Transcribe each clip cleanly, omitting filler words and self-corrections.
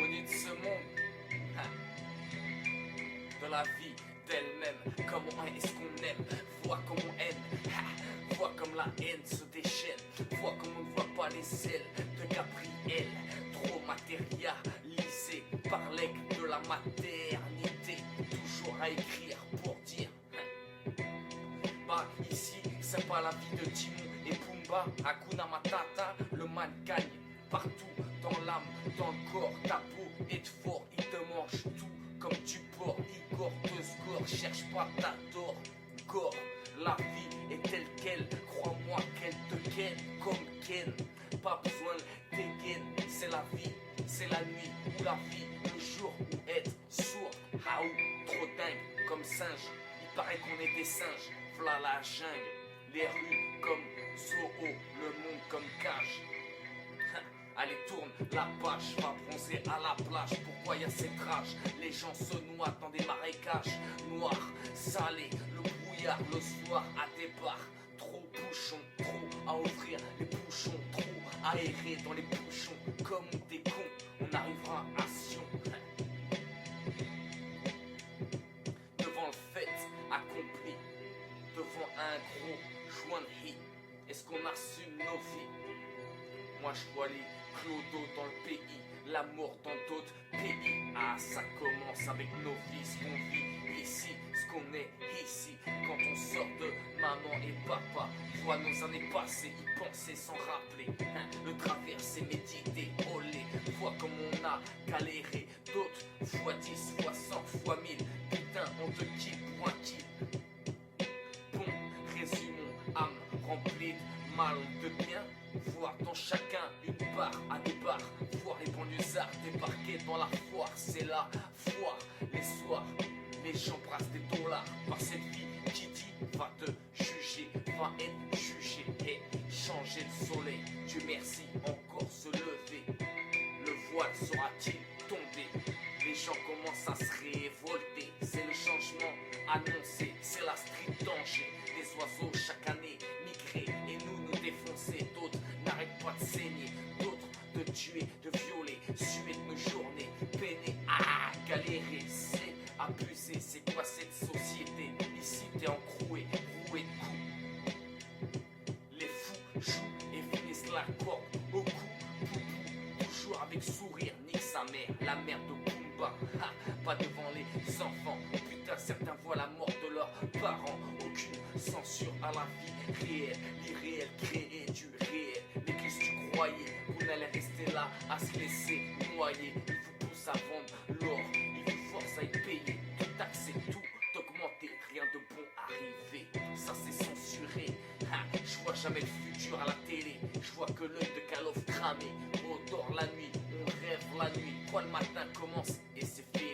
l'harmonie de ce monde, de la vie d'elle-même. Comment est-ce qu'on aime, vois comme on haine, vois comme la haine se déchaîne, vois comme on ne voit pas les ailes de Gabriel, trop matérialisé par l'aigle de la maternité, toujours à écrire pour dire. Bah ici c'est pas la vie de Timon et Pumba, Hakuna Matata, le man gagne partout, dans l'âme, dans le corps, ta peau est fort, il te mange tout comme du porc, Igor te score, cherche pas ta tort, gore, la vie est telle qu'elle, crois-moi qu'elle te ken, comme Ken, pas besoin de dégaine, c'est la vie, c'est la nuit ou la vie, le jour où être sourd, haou, trop dingue, comme singe, il paraît qu'on est des singes, v'là la jungle, les rues comme Soho, le monde comme cage. Allez tourne la page, va bronzer à la plage. Pourquoi y a cette rage? Les gens se noient dans des marécages noirs, salés, le brouillard le soir à des bars. Trop bouchons, trop à ouvrir les bouchons, trop aérés dans les bouchons. Comme des cons, on arrivera à Sion. Devant le fait accompli, devant un gros joint de hit, est-ce qu'on assume nos vies? Moi je vois les clodos dans le pays, la mort dans d'autres pays. Ah, ça commence avec nos vies, ce qu'on vit ici, ce qu'on est ici. Quand on sort de maman et papa, voit nos années passées, y penser sans rappeler. Le traverser, méditer, olé, vois comme on a galéré. D'autres fois 10, fois 100, fois 1000. Putain, on te quitte pour un kill. Bon, résumons, âme remplie de mal, de bien. Voir dans chacun une part à des bars, voir les banlieusards débarquer dans la foire, c'est la foire. Les soirs, les gens brassent des dollars par cette vie qui dit va te juger, va être jugé et changer de soleil. Dieu merci, encore se lever. Le voile sera-t-il tombé? Les gens commencent à se révolter, c'est le changement annoncé, c'est la street danger. Des oiseaux chaque année migrer et nous défoncer. D'autres n'arrêtent pas de saigner, d'autres de tuer, de violer, suer de nos journées, peiner, galérer, c'est abuser. C'est quoi cette société? Ici t'es encroué, roué de coups. Les fous jouent et finissent la corde au cou. Toujours avec sourire, nique sa mère, la mère de Pumba, pas devant les enfants. Putain, certains voient la mort de leurs parents. Aucune censure à la vie réelle, l'irréel créé du réel. Mais qu'est-ce que tu croyais? Vous n'allez rester là à se laisser noyer. Il vous pousse à vendre l'or, il vous force à y payer. Tout taxer, tout augmenter, rien de bon arrivé. Ça c'est censuré. Je vois jamais le futur à la télé, je vois que l'œil de Kalof cramé. On dort la nuit, on rêve la nuit. Quand le matin commence et c'est fini.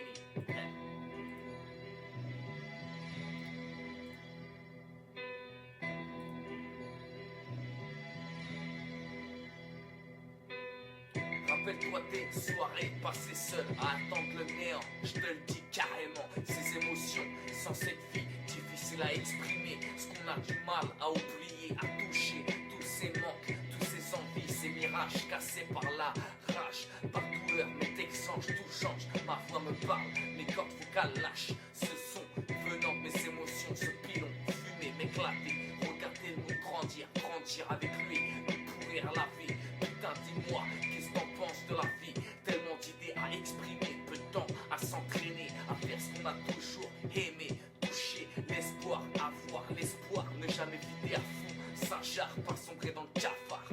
Rappelle-toi tes soirées passées seul à attendre le néant. Je te le dis carrément, ces émotions sans cette vie difficile à exprimer. Ce qu'on a du mal à oublier, à toucher. Tous ces manques, tous ces envies, ces mirages cassés par la rage, par douleur, mes textes changent, tout change. Ma voix me parle, mes cordes vocales lâchent. Ce son venant de mes émotions, ce pilon fumé, m'éclater. Regarder le monde grandir, grandir avec lui, me pourrir la vie. Putain, dis-moi, qu'est-ce que t'en penses de la vie? Tellement d'idées à exprimer, peu de temps à s'entraîner, à faire ce qu'on a toujours aimé. Toucher l'espoir, avoir l'espoir, ne jamais vider à fond sa jarre, pas sombrer dans le cafard.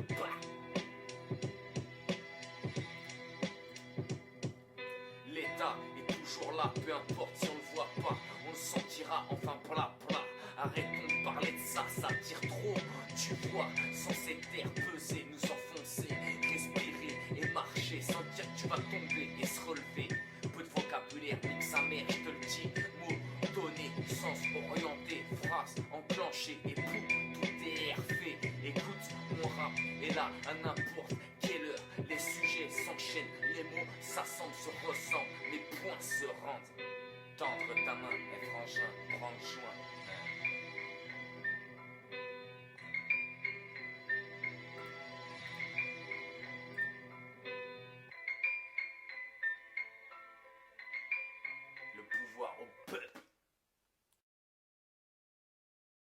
L'État est toujours là, peu importe si on le voit pas, on le sentira enfin plat plat. Arrêtons de parler de ça, ça tire trop. Tu vois, sans cet air peser, nous enfoncer, respirer et marcher, sans dire que tu vas tomber et se relever. Peu de vocabulaire, nique sa mère, je te le dis. Mots donnés, sens orienté, phrases enclenchées et boum, tout est air fait. Écoute, mon rap est là à n'importe quelle heure. Les sujets s'enchaînent, les mots s'assemblent, se ressemblent, mes points se rendent. Tendre ta main, et frangin, prends le joint.